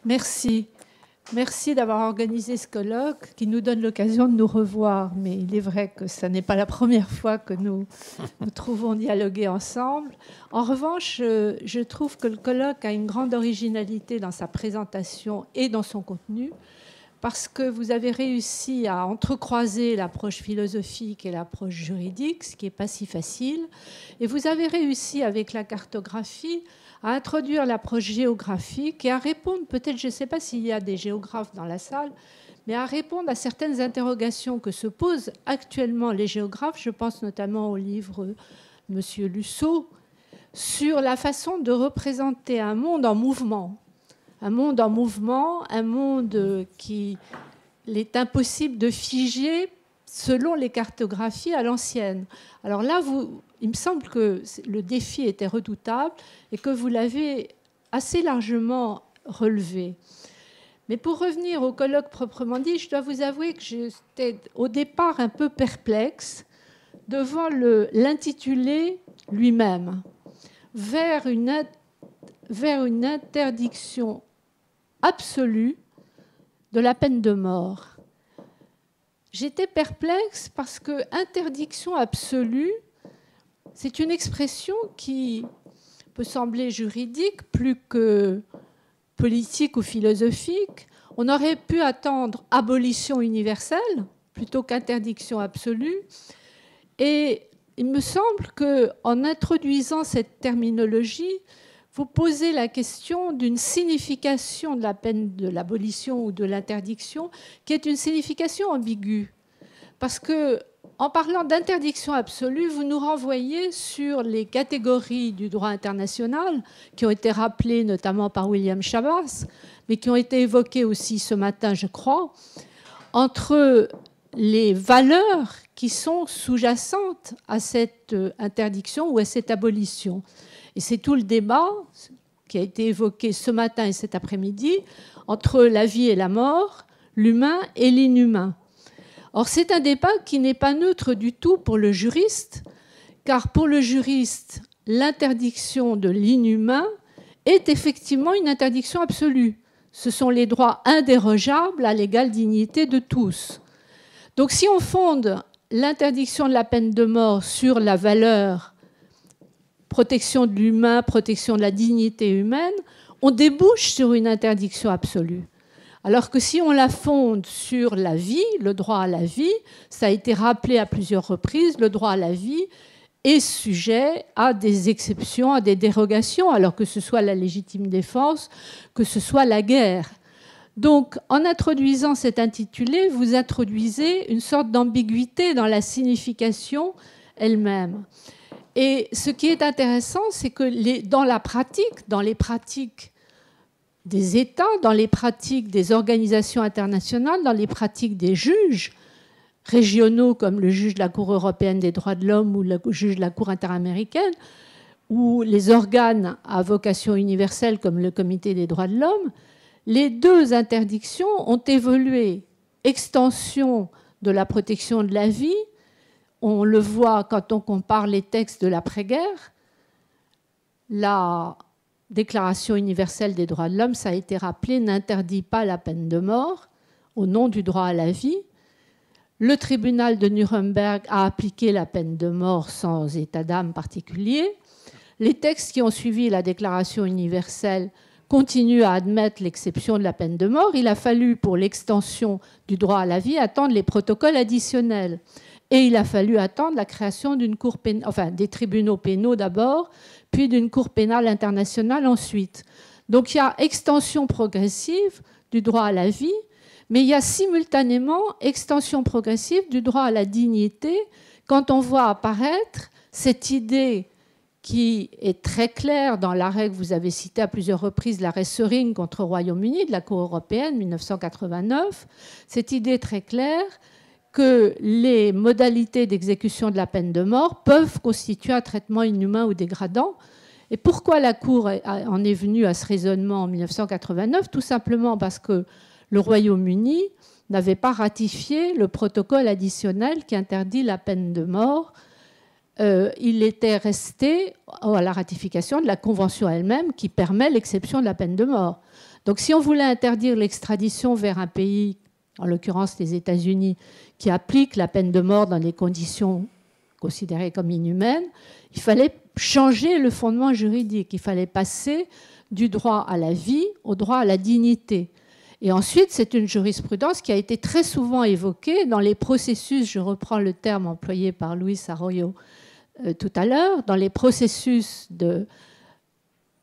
Merci. Merci d'avoir organisé ce colloque qui nous donne l'occasion de nous revoir. Mais il est vrai que ce n'est pas la première fois que nous nous trouvons dialoguer ensemble. En revanche, je trouve que le colloque a une grande originalité dans sa présentation et dans son contenu, parce que vous avez réussi à entrecroiser l'approche philosophique et l'approche juridique, ce qui n'est pas si facile. Et vous avez réussi, avec la cartographie, à introduire l'approche géographique et à répondre, peut-être, je ne sais pas s'il y a des géographes dans la salle, mais à répondre à certaines interrogations que se posent actuellement les géographes. Je pense notamment au livre de M. Lusseau sur la façon de représenter un monde en mouvement. Un monde en mouvement, un monde qu'il est impossible de figer selon les cartographies à l'ancienne. Alors là, il me semble que le défi était redoutable et que vous l'avez assez largement relevé. Mais pour revenir au colloque proprement dit, je dois vous avouer que j'étais au départ un peu perplexe devant l'intitulé lui-même, vers une interdiction absolue de la peine de mort. J'étais perplexe parce que interdiction absolue, c'est une expression qui peut sembler juridique plus que politique ou philosophique. On aurait pu attendre abolition universelle plutôt qu'interdiction absolue. Et il me semble qu'en introduisant cette terminologie, vous posez la question d'une signification de la peine de l'abolition ou de l'interdiction qui est une signification ambiguë. Parce que, en parlant d'interdiction absolue, vous nous renvoyez sur les catégories du droit international qui ont été rappelées notamment par William Schabas, mais qui ont été évoquées aussi ce matin, je crois, entre les valeurs qui sont sous-jacentes à cette interdiction ou à cette abolition. Et c'est tout le débat qui a été évoqué ce matin et cet après-midi entre la vie et la mort, l'humain et l'inhumain. Or, c'est un débat qui n'est pas neutre du tout pour le juriste, car pour le juriste, l'interdiction de l'inhumain est effectivement une interdiction absolue. Ce sont les droits indérogeables à l'égale dignité de tous. Donc, si on fonde l'interdiction de la peine de mort sur la valeur protection de l'humain, protection de la dignité humaine, on débouche sur une interdiction absolue. Alors que si on la fonde sur la vie, le droit à la vie, ça a été rappelé à plusieurs reprises, le droit à la vie est sujet à des exceptions, à des dérogations, alors que ce soit la légitime défense, que ce soit la guerre. Donc, en introduisant cet intitulé, vous introduisez une sorte d'ambiguïté dans la signification elle-même. Et ce qui est intéressant, c'est que dans les pratiques des États, dans les pratiques des organisations internationales, dans les pratiques des juges régionaux comme le juge de la Cour européenne des droits de l'homme ou le juge de la Cour interaméricaine, ou les organes à vocation universelle comme le Comité des droits de l'homme, les deux interdictions ont évolué. Extension de la protection de la vie, on le voit quand on compare les textes de l'après-guerre. La Déclaration universelle des droits de l'homme, ça a été rappelé, n'interdit pas la peine de mort au nom du droit à la vie. Le tribunal de Nuremberg a appliqué la peine de mort sans état d'âme particulier. Les textes qui ont suivi la Déclaration universelle continuent à admettre l'exception de la peine de mort. Il a fallu, pour l'extension du droit à la vie, attendre les protocoles additionnels. Et il a fallu attendre la création d'une cour pénale, enfin des tribunaux pénaux d'abord, puis d'une cour pénale internationale ensuite. Donc il y a extension progressive du droit à la vie, mais il y a simultanément extension progressive du droit à la dignité quand on voit apparaître cette idée qui est très claire dans l'arrêt que vous avez cité à plusieurs reprises, l'arrêt Söring contre le Royaume-Uni de la Cour européenne 1989, cette idée très claire que les modalités d'exécution de la peine de mort peuvent constituer un traitement inhumain ou dégradant. Et pourquoi la Cour en est venue à ce raisonnement en 1989 ? Tout simplement parce que le Royaume-Uni n'avait pas ratifié le protocole additionnel qui interdit la peine de mort il était resté à la ratification de la Convention elle-même qui permet l'exception de la peine de mort. Donc si on voulait interdire l'extradition vers un pays, en l'occurrence les États-Unis, qui applique la peine de mort dans des conditions considérées comme inhumaines, il fallait changer le fondement juridique. Il fallait passer du droit à la vie au droit à la dignité. Et ensuite, c'est une jurisprudence qui a été très souvent évoquée dans les processus, je reprends le terme employé par Luis Arroyo tout à l'heure, dans les processus de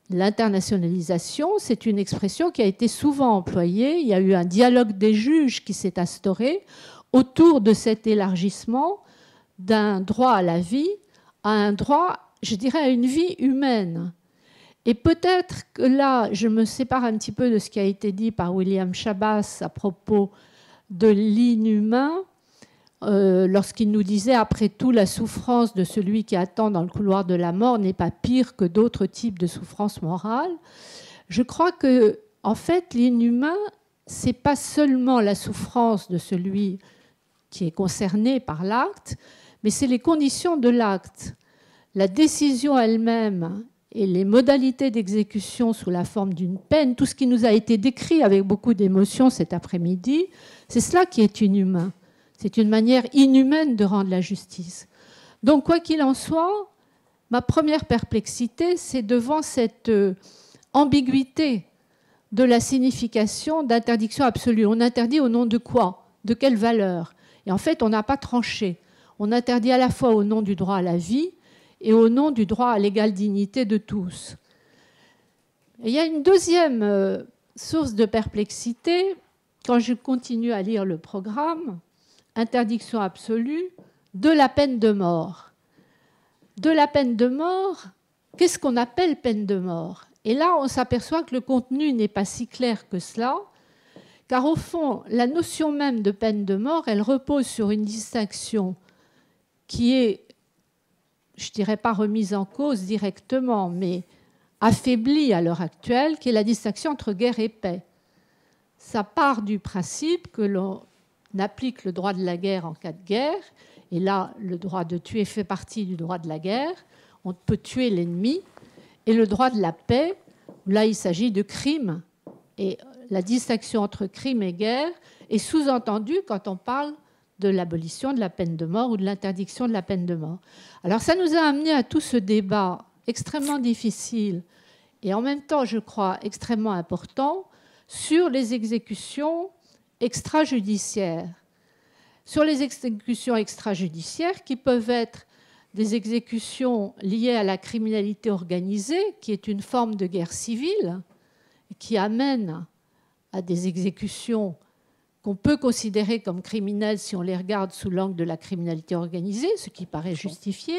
l'internationalisation. C'est une expression qui a été souvent employée. Il y a eu un dialogue des juges qui s'est instauré autour de cet élargissement d'un droit à la vie à un droit, je dirais, à une vie humaine. Et peut-être que là, je me sépare un petit peu de ce qui a été dit par William Schabas à propos de l'inhumain, lorsqu'il nous disait, après tout, la souffrance de celui qui attend dans le couloir de la mort n'est pas pire que d'autres types de souffrances morales. Je crois que, en fait, l'inhumain, c'est pas seulement la souffrance de celui qui est concerné par l'acte, mais c'est les conditions de l'acte. La décision elle-même et les modalités d'exécution sous la forme d'une peine, tout ce qui nous a été décrit avec beaucoup d'émotion cet après-midi, c'est cela qui est inhumain. C'est une manière inhumaine de rendre la justice. Donc, quoi qu'il en soit, ma première perplexité, c'est devant cette ambiguïté de la signification d'interdiction absolue. On interdit au nom de quoi? De quelle valeur? Et en fait, on n'a pas tranché. On interdit à la fois au nom du droit à la vie et au nom du droit à l'égale dignité de tous. Et il y a une deuxième source de perplexité quand je continue à lire le programme. Interdiction absolue de la peine de mort. De la peine de mort, qu'est-ce qu'on appelle peine de mort? Et là, on s'aperçoit que le contenu n'est pas si clair que cela, car au fond, la notion même de peine de mort, elle repose sur une distinction qui est, je ne dirais pas remise en cause directement, mais affaiblie à l'heure actuelle, qui est la distinction entre guerre et paix. Ça part du principe que l'on applique le droit de la guerre en cas de guerre, et là, le droit de tuer fait partie du droit de la guerre. On peut tuer l'ennemi, et le droit de la paix, là, il s'agit de crime. Et la distinction entre crime et guerre est sous-entendue quand on parle de l'abolition de la peine de mort ou de l'interdiction de la peine de mort. Alors, ça nous a amené à tout ce débat extrêmement difficile et en même temps, je crois, extrêmement important sur les exécutions extrajudiciaires. Sur les exécutions extrajudiciaires qui peuvent être des exécutions liées à la criminalité organisée, qui est une forme de guerre civile, qui amène à des exécutions qu'on peut considérer comme criminelles si on les regarde sous l'angle de la criminalité organisée, ce qui paraît justifié.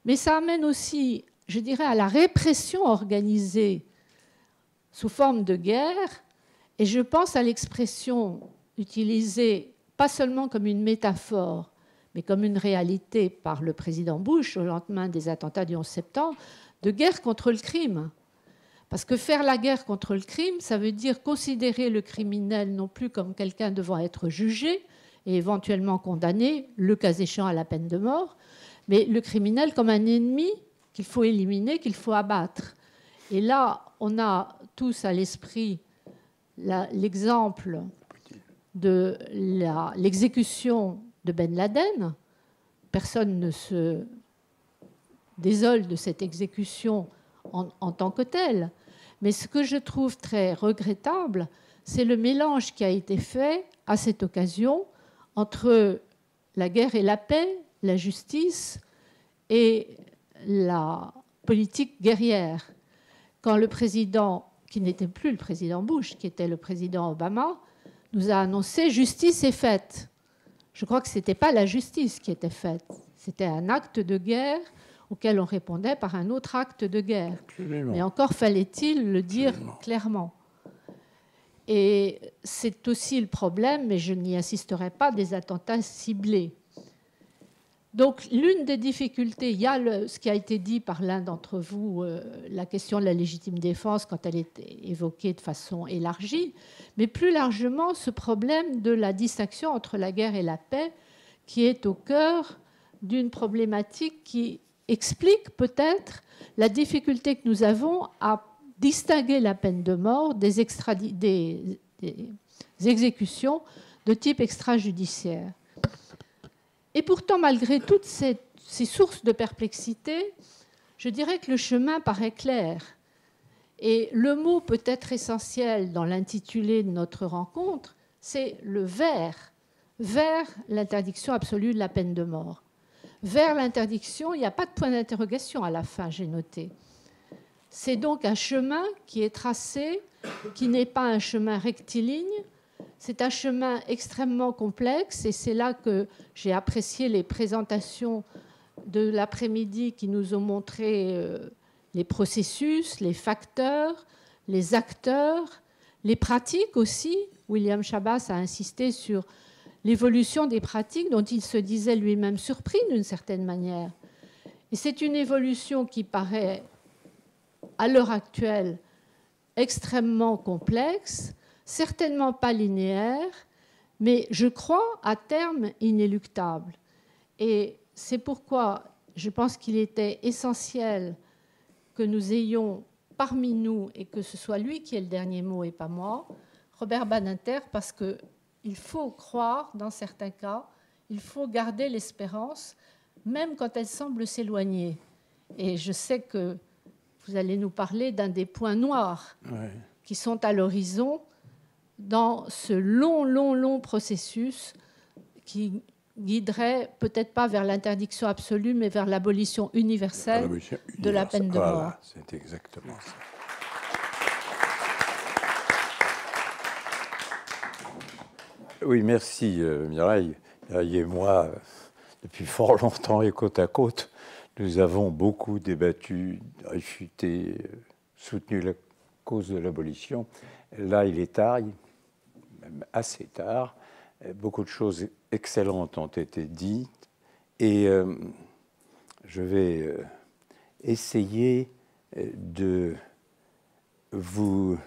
Mais ça amène aussi, je dirais, à la répression organisée sous forme de guerre. Et je pense à l'expression utilisée pas seulement comme une métaphore, mais comme une réalité par le président Bush au lendemain des attentats du 11 septembre, de guerre contre le crime. Parce que faire la guerre contre le crime, ça veut dire considérer le criminel non plus comme quelqu'un devant être jugé et éventuellement condamné, le cas échéant à la peine de mort, mais le criminel comme un ennemi qu'il faut éliminer, qu'il faut abattre. Et là, on a tous à l'esprit l'exemple de l'exécution de Ben Laden. Personne ne se désole de cette exécution en tant que telle. Mais ce que je trouve très regrettable, c'est le mélange qui a été fait à cette occasion entre la guerre et la paix, la justice et la politique guerrière. Quand le président, qui n'était plus le président Bush, qui était le président Obama, nous a annoncé « justice est faite ». Je crois que ce n'était pas la justice qui était faite, c'était un acte de guerre auquel on répondait par un autre acte de guerre. Absolument. Mais encore fallait-il le dire clairement. Et c'est aussi le problème, mais je n'y insisterai pas, des attentats ciblés. Donc l'une des difficultés, il y a ce qui a été dit par l'un d'entre vous, la question de la légitime défense quand elle est évoquée de façon élargie, mais plus largement ce problème de la distinction entre la guerre et la paix qui est au cœur d'une problématique qui explique peut-être la difficulté que nous avons à distinguer la peine de mort des exécutions de type extrajudiciaire. Et pourtant, malgré toutes ces sources de perplexité, je dirais que le chemin paraît clair. Et le mot peut-être essentiel dans l'intitulé de notre rencontre, c'est le vers l'interdiction absolue de la peine de mort. Vers l'interdiction, il n'y a pas de point d'interrogation à la fin, j'ai noté. C'est donc un chemin qui est tracé, qui n'est pas un chemin rectiligne, c'est un chemin extrêmement complexe, et c'est là que j'ai apprécié les présentations de l'après-midi qui nous ont montré les processus, les facteurs, les acteurs, les pratiques aussi. William Schabas a insisté sur l'évolution des pratiques dont il se disait lui-même surpris d'une certaine manière. Et c'est une évolution qui paraît, à l'heure actuelle, extrêmement complexe, certainement pas linéaire, mais je crois à terme inéluctable. Et c'est pourquoi je pense qu'il était essentiel que nous ayons parmi nous, et que ce soit lui qui ait le dernier mot et pas moi, Robert Badinter, parce qu'il faut croire, dans certains cas, il faut garder l'espérance, même quand elle semble s'éloigner. Et je sais que vous allez nous parler d'un des points noirs qui sont à l'horizon dans ce long processus qui guiderait peut-être pas vers l'interdiction absolue, mais vers l'abolition universelle de la peine de mort. Voilà, c'est exactement ça. Oui, merci Mireille. Mireille et moi, depuis fort longtemps et côte à côte, nous avons beaucoup débattu, réfuté, soutenu la cause de l'abolition. Là, il est tard, même assez tard. Beaucoup de choses excellentes ont été dites et je vais essayer de vous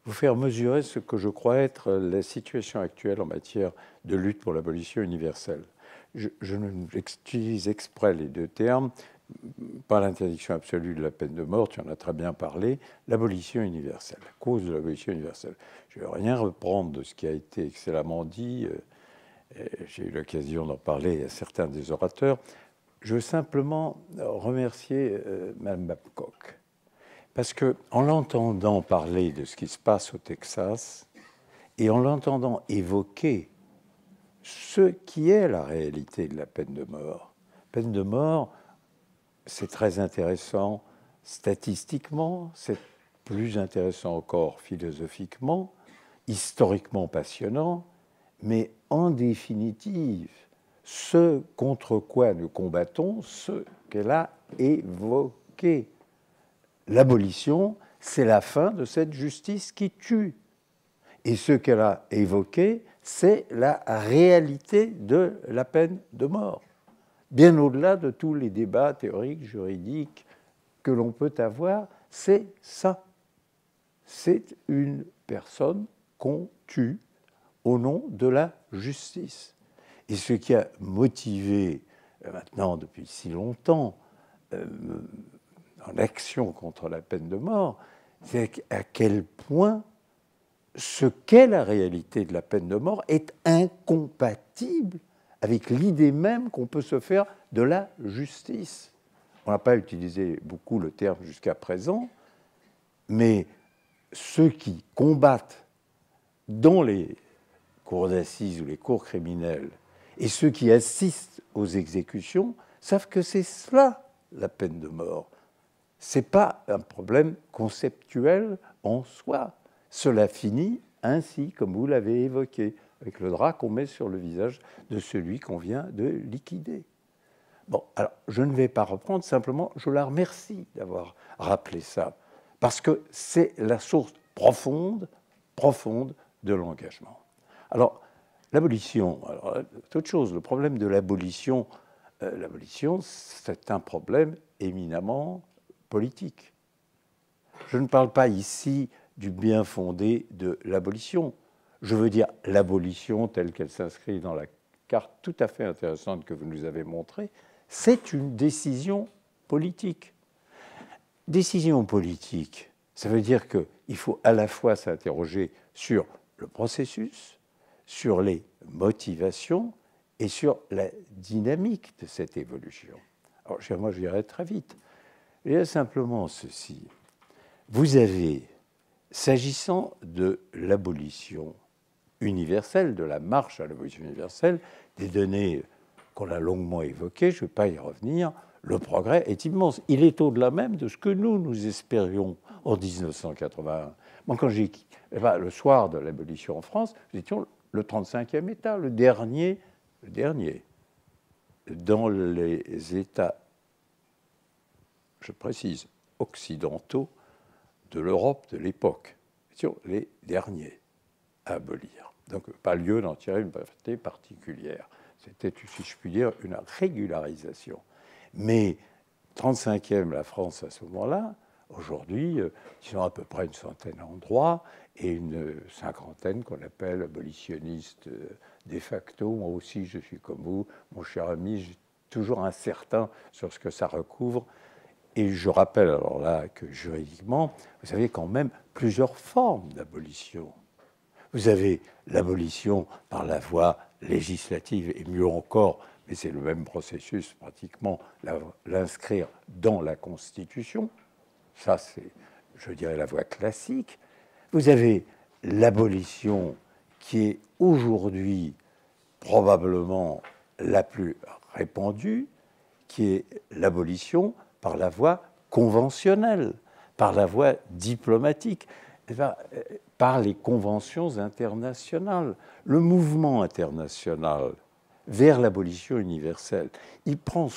faire mesurer ce que je crois être la situation actuelle en matière de lutte pour l'abolition universelle. Je utilise exprès les deux termes, pas l'interdiction absolue de la peine de mort, tu en as très bien parlé, l'abolition universelle, la cause de l'abolition universelle. Je ne vais rien reprendre de ce qui a été excellemment dit, j'ai eu l'occasion d'en parler à certains des orateurs. Je veux simplement remercier Mme Babcock, parce qu'en l'entendant parler de ce qui se passe au Texas, et en l'entendant évoquer ce qui est la réalité de la peine de mort. Peine de mort, c'est très intéressant statistiquement, c'est plus intéressant encore philosophiquement, historiquement passionnant, mais en définitive, ce contre quoi nous combattons, ce qu'elle a évoqué. L'abolition, c'est la fin de cette justice qui tue. Et ce qu'elle a évoqué, c'est la réalité de la peine de mort. Bien au-delà de tous les débats théoriques, juridiques que l'on peut avoir, c'est ça. C'est une personne qu'on tue au nom de la justice. Et ce qui a motivé maintenant depuis si longtemps l'action contre la peine de mort, c'est à quel point ce qu'est la réalité de la peine de mort est incompatible avec l'idée même qu'on peut se faire de la justice. On n'a pas utilisé beaucoup le terme jusqu'à présent, mais ceux qui combattent dans les cours d'assises ou les cours criminels et ceux qui assistent aux exécutions savent que c'est cela, la peine de mort. Ce n'est pas un problème conceptuel en soi. Cela finit ainsi, comme vous l'avez évoqué, avec le drap qu'on met sur le visage de celui qu'on vient de liquider. Bon, alors, je ne vais pas reprendre, simplement, je la remercie d'avoir rappelé ça, parce que c'est la source profonde de l'engagement. Alors, l'abolition, alors, toute chose, le problème de l'abolition, c'est un problème éminemment politique. Je ne parle pas ici du bien fondé de l'abolition. Je veux dire l'abolition telle qu'elle s'inscrit dans la carte tout à fait intéressante que vous nous avez montrée, c'est une décision politique. Décision politique, ça veut dire qu'il faut à la fois s'interroger sur le processus, sur les motivations et sur la dynamique de cette évolution. Alors, moi, je dirais très vite. Il y a simplement ceci. Vous avez, s'agissant de l'abolition universelle, de la marche à l'abolition universelle, des données qu'on a longuement évoquées, je ne vais pas y revenir, le progrès est immense. Il est au-delà même de ce que nous espérions en 1981. Moi, quand le soir de l'abolition en France, nous étions le 35e État, le dernier dans les États, je précise, occidentaux de l'Europe de l'époque. Nous étions les derniers à abolir. Donc, pas lieu d'en tirer une priorité particulière. C'était, si je puis dire, une régularisation. Mais 35e, la France à ce moment-là, aujourd'hui, ils sont à peu près une centaine d'endroits et une cinquantaine qu'on appelle abolitionnistes de facto. Moi aussi, je suis comme vous, mon cher ami, j'ai toujours incertain sur ce que ça recouvre. Et je rappelle alors là que juridiquement, vous avez quand même plusieurs formes d'abolition. Vous avez l'abolition par la voie législative, et mieux encore, mais c'est le même processus pratiquement, l'inscrire dans la Constitution. Ça, c'est, je dirais, la voie classique. Vous avez l'abolition qui est aujourd'hui probablement la plus répandue, qui est l'abolition par la voie conventionnelle, par la voie diplomatique, par les conventions internationales. Le mouvement international vers l'abolition universelle, il prend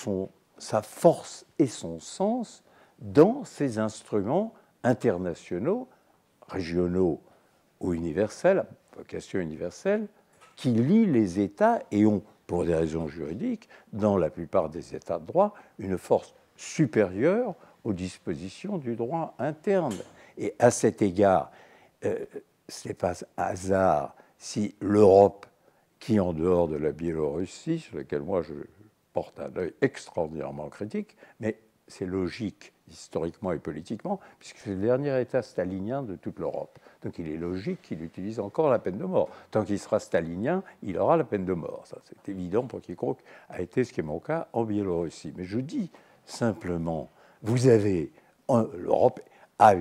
sa force et son sens dans ces instruments internationaux, régionaux ou universels, à vocation universelle, qui lient les États et ont, pour des raisons juridiques, dans la plupart des États de droit, une force supérieure aux dispositions du droit interne. Et à cet égard, ce n'est pas hasard si l'Europe, qui en dehors de la Biélorussie, sur laquelle moi je porte un œil extraordinairement critique, mais c'est logique historiquement et politiquement, puisque c'est le dernier État stalinien de toute l'Europe. Donc il est logique qu'il utilise encore la peine de mort. Tant qu'il sera stalinien, il aura la peine de mort. Ça, c'est évident pour quiconque a été, ce qui est mon cas, en Biélorussie. Mais je dis simplement, l'Europe a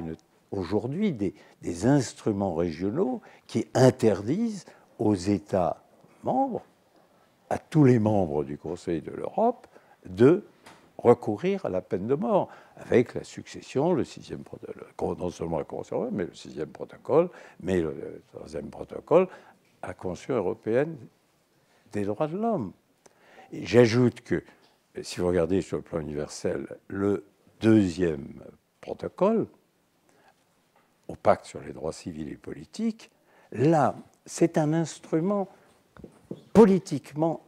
aujourd'hui des instruments régionaux qui interdisent aux États membres, à tous les membres du Conseil de l'Europe, de recourir à la peine de mort, avec la succession, le 6e protocole, non seulement la Convention, mais le 6e protocole, mais le 3e protocole, à la Convention européenne des droits de l'homme. Et j'ajoute que, si vous regardez sur le plan universel, le 2e protocole, au pacte sur les droits civils et politiques, là, c'est un instrument politiquement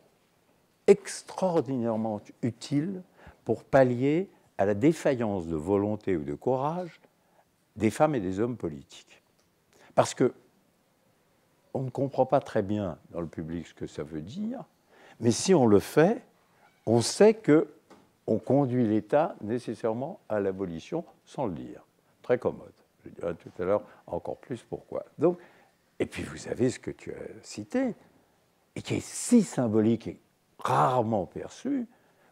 extraordinairement utile pour pallier à la défaillance de volonté ou de courage des femmes et des hommes politiques. Parce que on ne comprend pas très bien dans le public ce que ça veut dire, mais si on le fait, on sait qu'on conduit l'État nécessairement à l'abolition sans le dire. Très commode. Je dirai tout à l'heure encore plus pourquoi. Donc, et puis vous avez ce que tu as cité, et qui est si symbolique et rarement perçu.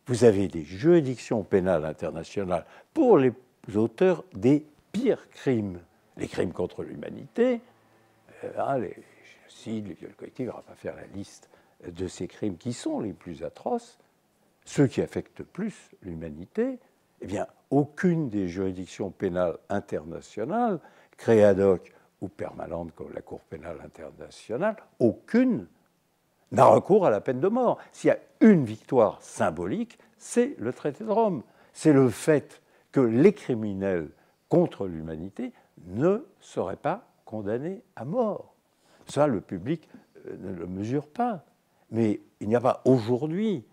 Vous avez des juridictions pénales internationales pour les auteurs des pires crimes, les crimes contre l'humanité, les génocides, les viols collectifs, on ne va pas faire la liste de ces crimes qui sont les plus atroces, ceux qui affectent plus l'humanité. Eh bien, aucune des juridictions pénales internationales, créées ad hoc ou permanentes comme la Cour pénale internationale, aucune n'a recours à la peine de mort. S'il y a une victoire symbolique, c'est le traité de Rome. C'est le fait que les criminels contre l'humanité ne seraient pas condamnés à mort. Ça, le public ne le mesure pas. Mais il n'y a pas aujourd'hui,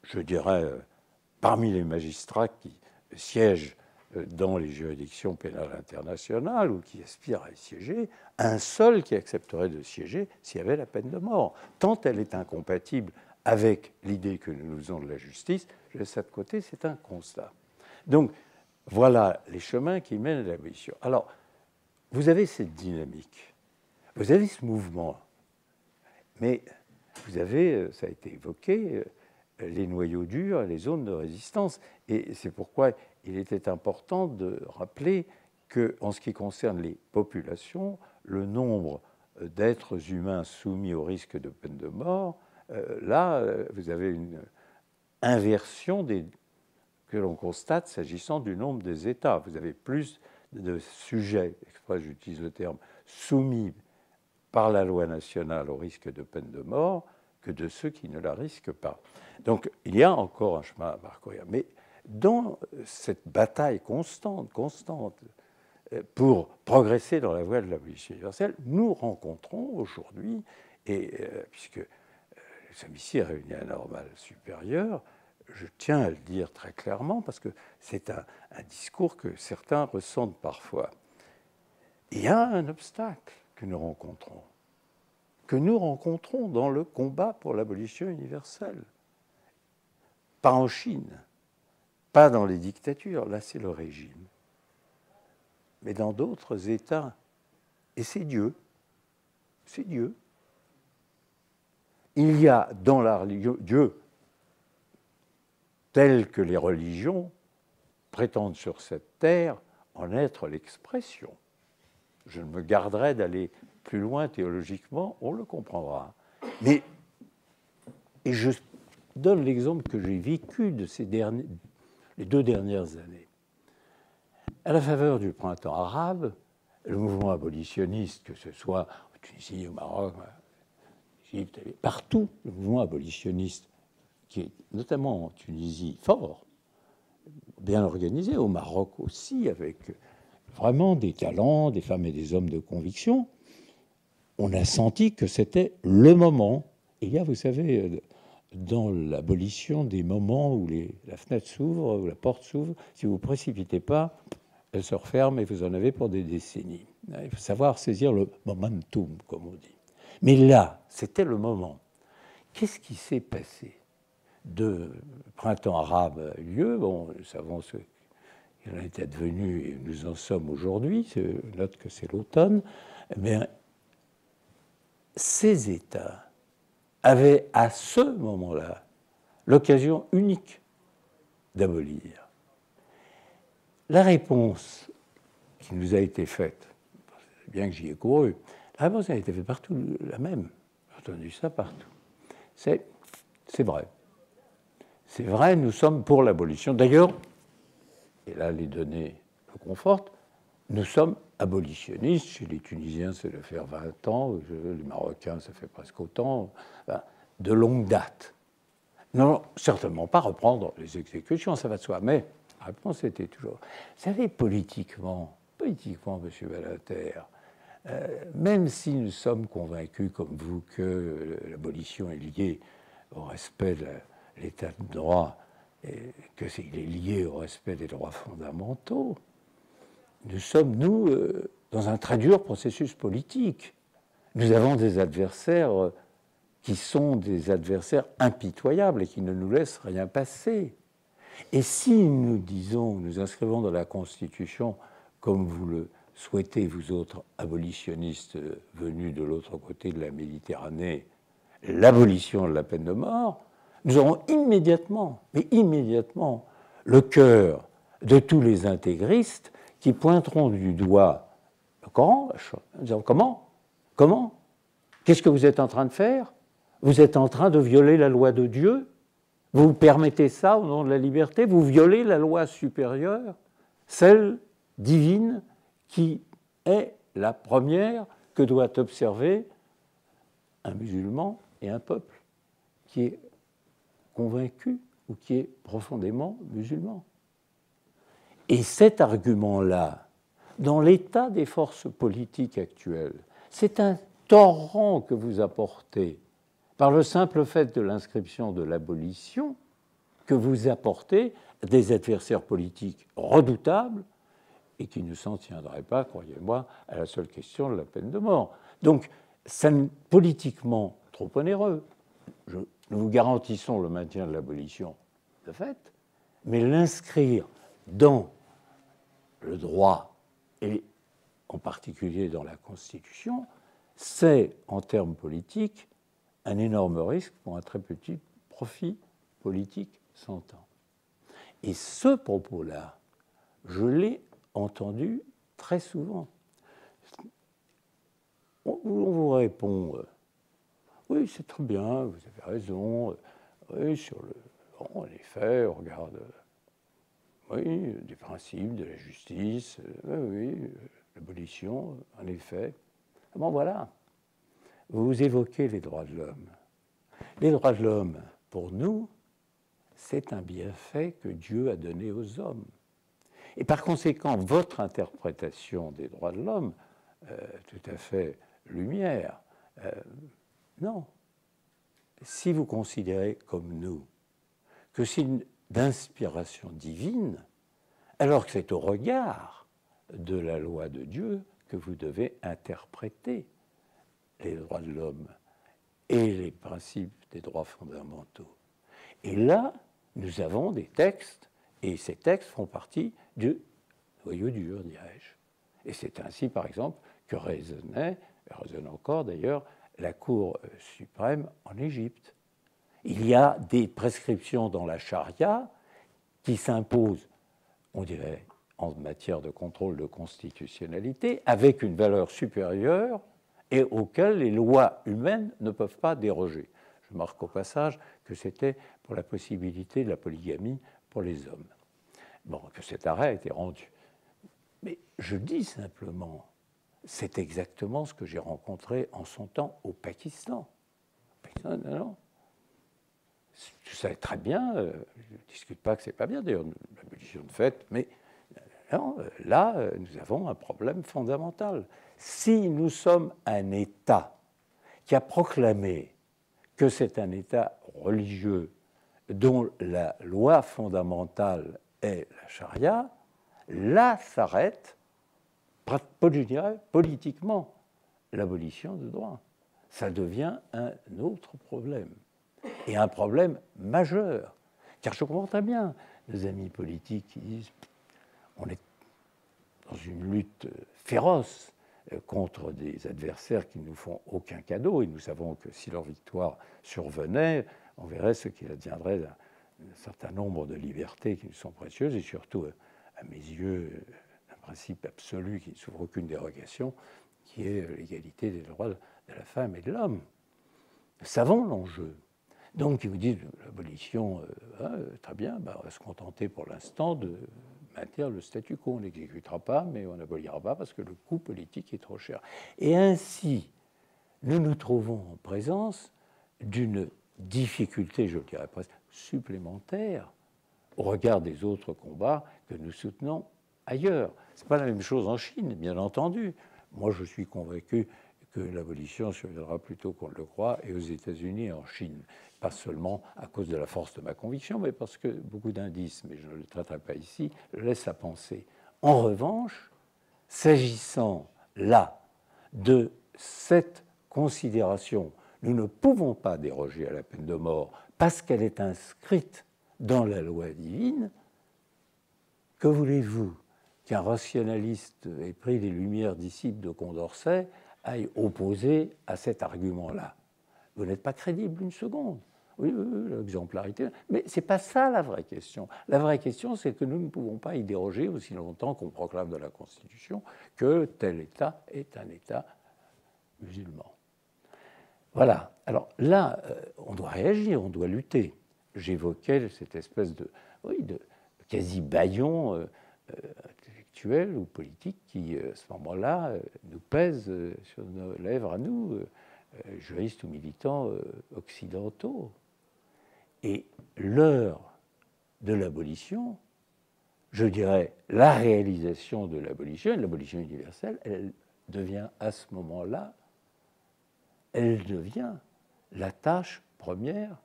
je dirais, parmi les magistrats qui siègent dans les juridictions pénales internationales ou qui aspirent à y siéger, un seul qui accepterait de siéger s'il y avait la peine de mort. Tant elle est incompatible avec l'idée que nous nous faisons de la justice, je laisse ça de côté, c'est un constat. Donc, voilà les chemins qui mènent à l'abolition. Alors, vous avez cette dynamique, vous avez ce mouvement, mais vous avez, ça a été évoqué, les noyaux durs, les zones de résistance. Et c'est pourquoi il était important de rappeler qu'en ce qui concerne les populations, le nombre d'êtres humains soumis au risque de peine de mort, là, vous avez une inversion que l'on constate s'agissant du nombre des États. Vous avez plus de sujets, j'utilise le terme, soumis par la loi nationale au risque de peine de mort que de ceux qui ne la risquent pas. Donc, il y a encore un chemin à parcourir. Mais dans cette bataille constante, pour progresser dans la voie de l'abolition universelle, nous rencontrons aujourd'hui, et puisque nous sommes ici réunis à Normale Supérieure, je tiens à le dire très clairement, parce que c'est un discours que certains ressentent parfois. Il y a un obstacle que nous rencontrons dans le combat pour l'abolition universelle. Pas en Chine, pas dans les dictatures, là c'est le régime, mais dans d'autres États. Et c'est Dieu. C'est Dieu. Il y a dans la religion, Dieu, tel que les religions prétendent sur cette terre en être l'expression. Je ne me garderai d'aller plus loin théologiquement, on le comprendra. Mais, et je donne l'exemple que j'ai vécu de les 2 dernières années. À la faveur du printemps arabe, le mouvement abolitionniste, que ce soit en Tunisie, au Maroc, en Égypte, partout, le mouvement abolitionniste, qui est notamment en Tunisie fort, bien organisé, au Maroc aussi, avec vraiment des talents, des femmes et des hommes de conviction, on a senti que c'était le moment. Et il y a, vous savez, dans l'abolition, des moments où la fenêtre s'ouvre, où la porte s'ouvre, si vous ne vous précipitez pas, elle se referme et vous en avez pour des décennies. Il faut savoir saisir le momentum, comme on dit. Mais là, c'était le moment. Qu'est-ce qui s'est passé? Le printemps arabe a eu lieu, bon, nous savons ce qu'il en est advenu et nous en sommes aujourd'hui, je note que c'est l'automne, mais ces États avaient à ce moment-là l'occasion unique d'abolir. La réponse qui nous a été faite, bien que j'y ai couru, la réponse a été faite partout la même. J'ai entendu ça partout. C'est vrai. C'est vrai, nous sommes pour l'abolition. D'ailleurs, et là les données le confortent, nous sommes abolitionnistes. Chez les Tunisiens, ça doit faire 20 ans, les Marocains, ça fait presque autant, de longue date. Non, certainement pas reprendre les exécutions, ça va de soi, mais la réponse était toujours... Vous savez, politiquement, M. Badinter, même si nous sommes convaincus, comme vous, que l'abolition est liée au respect de l'état de droit, et qu'il est lié au respect des droits fondamentaux, nous sommes, nous, dans un très dur processus politique. Nous avons des adversaires qui sont des adversaires impitoyables et qui ne nous laissent rien passer. Et si nous disons, nous inscrivons dans la Constitution, comme vous le souhaitez, vous autres abolitionnistes venus de l'autre côté de la Méditerranée, l'abolition de la peine de mort, nous aurons immédiatement, le cœur de tous les intégristes qui pointeront du doigt le Coran, en disant comment qu'est-ce que vous êtes en train de faire? Vous êtes en train de violer la loi de Dieu? Vous permettez ça au nom de la liberté? Vous violez la loi supérieure, celle divine qui est la première que doit observer un musulman et un peuple qui est convaincu ou qui est profondément musulman. Et cet argument-là, dans l'état des forces politiques actuelles, c'est un torrent que vous apportez par le simple fait de l'inscription de l'abolition que vous apportez à des adversaires politiques redoutables et qui ne s'en tiendraient pas, croyez-moi, à la seule question de la peine de mort. Donc, c'est politiquement trop onéreux. Nous vous garantissons le maintien de l'abolition de fait, mais l'inscrire dans le droit et en particulier dans la Constitution, c'est, en termes politiques, un énorme risque pour un très petit profit politique s'entend. Et ce propos-là, je l'ai entendu très souvent. On vous répond oui, c'est très bien, vous avez raison, oui, sur le. Bon, en effet, on regarde oui, des principes de la justice, oui, l'abolition, en effet. Bon, voilà. Vous évoquez les droits de l'homme. Les droits de l'homme, pour nous, c'est un bienfait que Dieu a donné aux hommes. Et par conséquent, votre interprétation des droits de l'homme, tout à fait lumière, non. Si vous considérez comme nous que c'est d'inspiration divine, alors que c'est au regard de la loi de Dieu que vous devez interpréter les droits de l'homme et les principes des droits fondamentaux. Et là, nous avons des textes, et ces textes font partie du noyau dur, dirais-je. Et c'est ainsi, par exemple, que raisonne encore d'ailleurs, la Cour suprême en Égypte. Il y a des prescriptions dans la charia qui s'imposent, on dirait, en matière de contrôle de constitutionnalité, avec une valeur supérieure et auxquelles les lois humaines ne peuvent pas déroger. Je marque au passage que c'était pour la possibilité de la polygamie pour les hommes. Bon, que cet arrêt a été rendu. Mais je dis simplement, c'est exactement ce que j'ai rencontré en son temps au Pakistan. Non. Je savais très bien, je ne discute pas que ce n'est pas bien, d'ailleurs, l'abolition de fait, mais non, là, nous avons un problème fondamental. Si nous sommes un État qui a proclamé que c'est un État religieux dont la loi fondamentale est la charia, là s'arrête, je dirais, politiquement, l'abolition de droit. Ça devient un autre problème, et un problème majeur. Car je comprends très bien nos amis politiques qui disent on est dans une lutte féroce contre des adversaires qui ne nous font aucun cadeau, et nous savons que si leur victoire survenait, on verrait ce qu'il adviendrait d'un certain nombre de libertés qui nous sont précieuses, et surtout, à mes yeux, un principe absolu qui ne s'ouvre aucune dérogation, qui est l'égalité des droits de la femme et de l'homme. Nous savons l'enjeu. Donc, ils vous disent l'abolition, très bien, on va se contenter pour l'instant de maintenir le statu quo. On n'exécutera pas, mais on n'abolira pas parce que le coût politique est trop cher. Et ainsi, nous nous trouvons en présence d'une difficulté, je dirais presque supplémentaire, au regard des autres combats que nous soutenons ailleurs. Ce n'est pas la même chose en Chine, bien entendu. Moi, je suis convaincu que l'abolition surviendra plus tôt qu'on le croit, et aux États-Unis et en Chine. Pas seulement à cause de la force de ma conviction, mais parce que beaucoup d'indices, mais je ne le traiterai pas ici, le laissent à penser. En revanche, s'agissant là de cette considération, nous ne pouvons pas déroger à la peine de mort parce qu'elle est inscrite dans la loi divine. Que voulez-vous qu'un rationaliste épris des Lumières, disciple de Condorcet, aille opposer à cet argument-là? Vous n'êtes pas crédible une seconde. Oui, l'exemplarité. Mais ce n'est pas ça la vraie question. La vraie question, c'est que nous ne pouvons pas y déroger aussi longtemps qu'on proclame dans la Constitution que tel État est un État musulman. Voilà. Alors là, on doit réagir, on doit lutter. J'évoquais cette espèce de quasi-bâillon intellectuel ou politique qui, à ce moment-là, nous pèse sur nos lèvres à nous, juristes ou militants occidentaux. Et l'heure de l'abolition, je dirais la réalisation de l'abolition, l'abolition universelle, elle devient à ce moment-là, elle devient la tâche première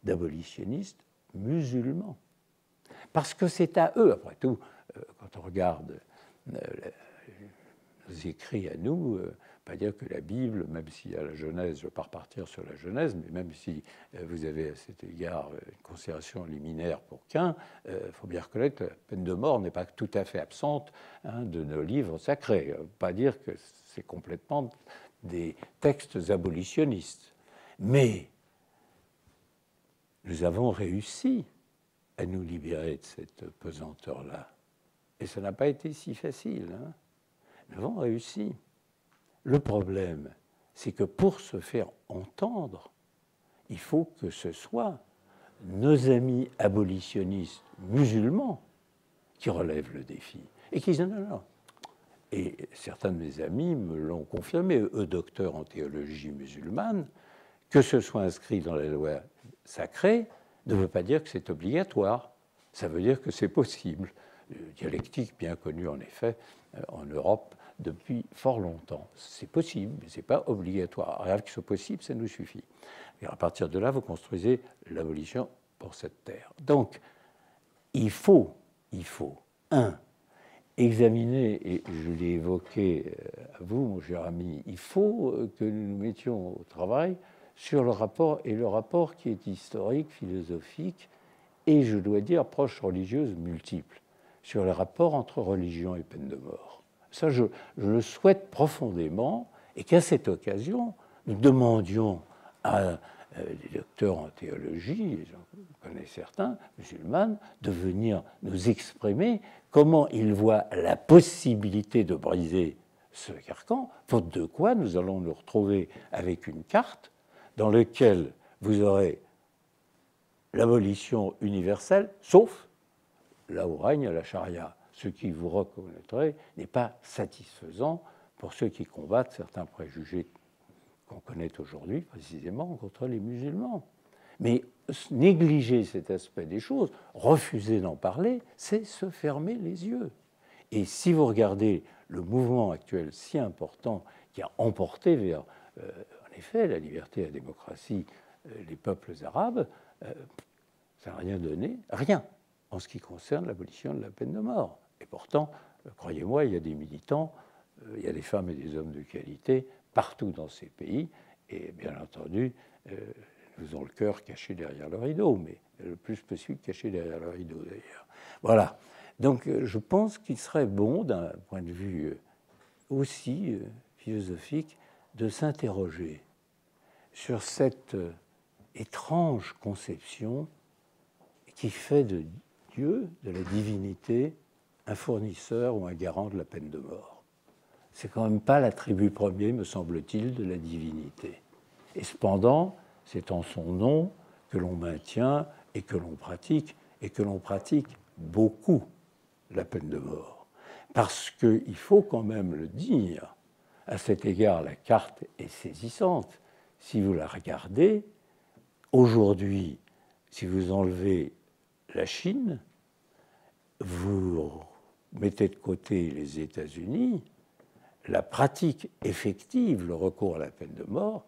d'abolitionnistes musulmans. Parce que c'est à eux, après tout, quand on regarde nos écrits à nous, pas dire que la Bible, même si à la Genèse, je ne vais pas repartir sur la Genèse, mais même si vous avez à cet égard une considération liminaire pour qu'un, il faut bien reconnaître que la peine de mort n'est pas tout à fait absente de nos livres sacrés. Pas dire que c'est complètement des textes abolitionnistes. Mais nous avons réussi à nous libérer de cette pesanteur-là. Et ça n'a pas été si facile. Nous avons réussi. Le problème, c'est que pour se faire entendre, il faut que ce soit nos amis abolitionnistes musulmans qui relèvent le défi et qui disent non, non. Et certains de mes amis me l'ont confirmé, eux docteurs en théologie musulmane, que ce soit inscrit dans la loi sacrée ne veut pas dire que c'est obligatoire. Ça veut dire que c'est possible. Dialectique bien connue en effet en Europe depuis fort longtemps. C'est possible, mais ce n'est pas obligatoire. Rien que ce soit possible, ça nous suffit. Et à partir de là, vous construisez l'abolition pour cette terre. Donc, il faut, examiner, et je l'ai évoqué à vous, mon cher ami, il faut que nous nous mettions au travail sur le rapport, et le rapport qui est historique, philosophique, et je dois dire approche religieuse multiple, sur le rapport entre religion et peine de mort. Ça, je le souhaite profondément, et qu'à cette occasion, nous demandions à des docteurs en théologie, et j'en connais certains, musulmanes, de venir nous exprimer comment ils voient la possibilité de briser ce carcan, faute de quoi nous allons nous retrouver avec une carte dans laquelle vous aurez l'abolition universelle, sauf là où règne la charia. Ce qui vous reconnaîtrez n'est pas satisfaisant pour ceux qui combattent certains préjugés qu'on connaît aujourd'hui, précisément contre les musulmans. Mais négliger cet aspect des choses, refuser d'en parler, c'est se fermer les yeux. Et si vous regardez le mouvement actuel si important qui a emporté vers, en effet, la liberté et la démocratie, les peuples arabes, ça n'a rien donné, rien, en ce qui concerne l'abolition de la peine de mort. Et pourtant, croyez-moi, il y a des militants, il y a des femmes et des hommes de qualité partout dans ces pays, et bien entendu, ils ont le cœur caché derrière le rideau, mais le plus possible caché derrière le rideau d'ailleurs. Voilà. Donc je pense qu'il serait bon, d'un point de vue aussi philosophique, de s'interroger sur cette étrange conception qui fait de Dieu, de la divinité, un fournisseur ou un garant de la peine de mort. C'est quand même pas l'attribut premier, me semble-t-il, de la divinité. Et cependant, c'est en son nom que l'on maintient et que l'on pratique beaucoup la peine de mort. Parce qu'il faut quand même le dire, à cet égard, la carte est saisissante. Si vous la regardez, aujourd'hui, si vous enlevez la Chine, vous mettez de côté les États-Unis, la pratique effective, le recours à la peine de mort,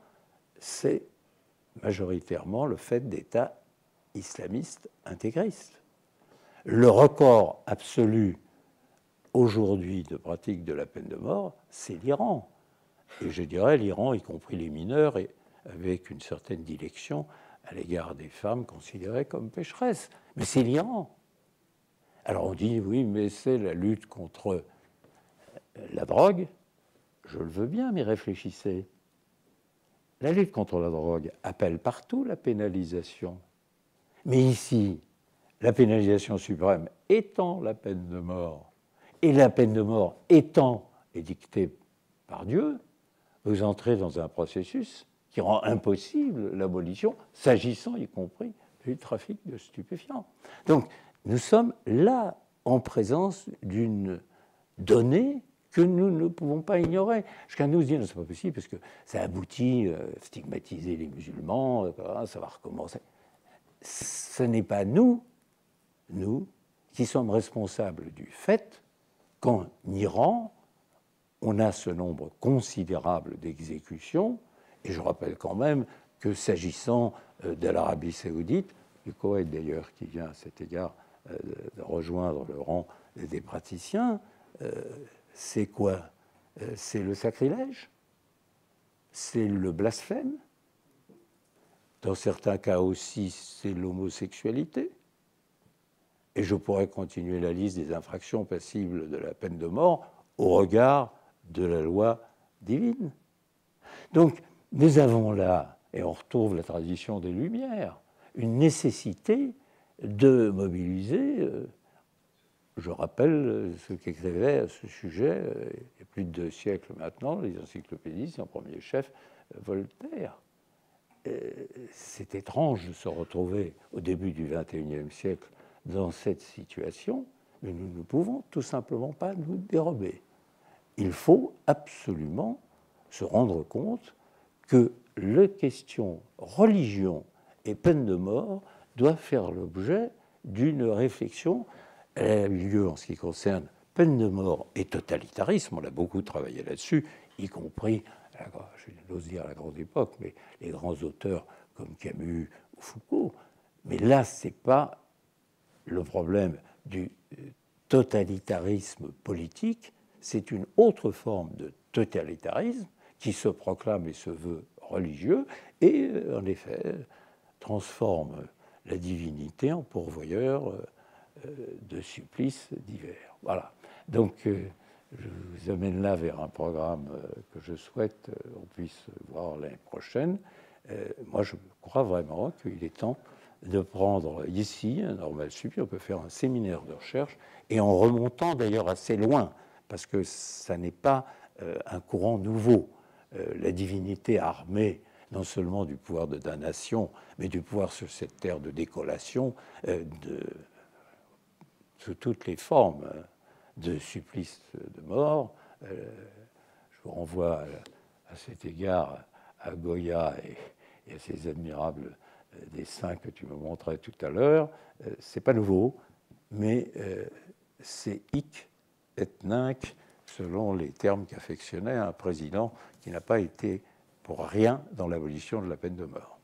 c'est majoritairement le fait d'États islamistes intégristes. Le record absolu aujourd'hui de pratique de la peine de mort, c'est l'Iran. Et je dirais l'Iran, y compris les mineurs, et avec une certaine dilection à l'égard des femmes considérées comme pécheresses. Mais c'est l'Iran. Alors on dit, oui, mais c'est la lutte contre la drogue. Je le veux bien, mais réfléchissez. La lutte contre la drogue appelle partout la pénalisation. Mais ici, la pénalisation suprême étant la peine de mort, et la peine de mort étant édictée par Dieu, vous entrez dans un processus qui rend impossible l'abolition, s'agissant y compris du trafic de stupéfiants. Donc, nous sommes là en présence d'une donnée que nous ne pouvons pas ignorer. Jusqu'à nous dire, non, c'est pas possible, parce que ça aboutit à stigmatiser les musulmans, ça va recommencer. Ce n'est pas nous, qui sommes responsables du fait qu'en Iran, on a ce nombre considérable d'exécutions, et je rappelle quand même que s'agissant de l'Arabie saoudite, du Koweït d'ailleurs, qui vient à cet égard de rejoindre le rang des praticiens, c'est quoi? C'est le sacrilège, c'est le blasphème, dans certains cas aussi c'est l'homosexualité, et je pourrais continuer la liste des infractions passibles de la peine de mort au regard de la loi divine. Donc nous avons là, et on retrouve la tradition des Lumières, une nécessité de mobiliser, je rappelle ce qu'écrivait à ce sujet, il y a plus de 2 siècles maintenant, les encyclopédistes, en premier chef, Voltaire. C'est étrange de se retrouver au début du XXIe siècle dans cette situation, mais nous ne pouvons tout simplement pas nous dérober. Il faut absolument se rendre compte que la question religion et peine de mort doit faire l'objet d'une réflexion. Elle a eu lieu en ce qui concerne peine de mort et totalitarisme. On a beaucoup travaillé là-dessus, y compris, je n'ose dire à la grande époque, mais les grands auteurs comme Camus ou Foucault. Mais là, ce n'est pas le problème du totalitarisme politique, c'est une autre forme de totalitarisme qui se proclame et se veut religieux et, en effet, transforme la divinité en pourvoyeur de supplices divers. Voilà. Donc, je vous amène là vers un programme que je souhaite on puisse voir l'année prochaine. Moi, je crois vraiment qu'il est temps de prendre ici un normal sup, on peut faire un séminaire de recherche, et en remontant d'ailleurs assez loin, parce que ça n'est pas un courant nouveau. La divinité armée non seulement du pouvoir de damnation, mais du pouvoir sur cette terre de décollation, sous toutes les formes de supplice de mort. Je vous renvoie à cet égard à Goya et à ces admirables dessins que tu me montrais tout à l'heure. C'est pas nouveau, mais c'est hic et nunc, selon les termes qu'affectionnait un président qui n'a pas été pour rien dans l'abolition de la peine de mort.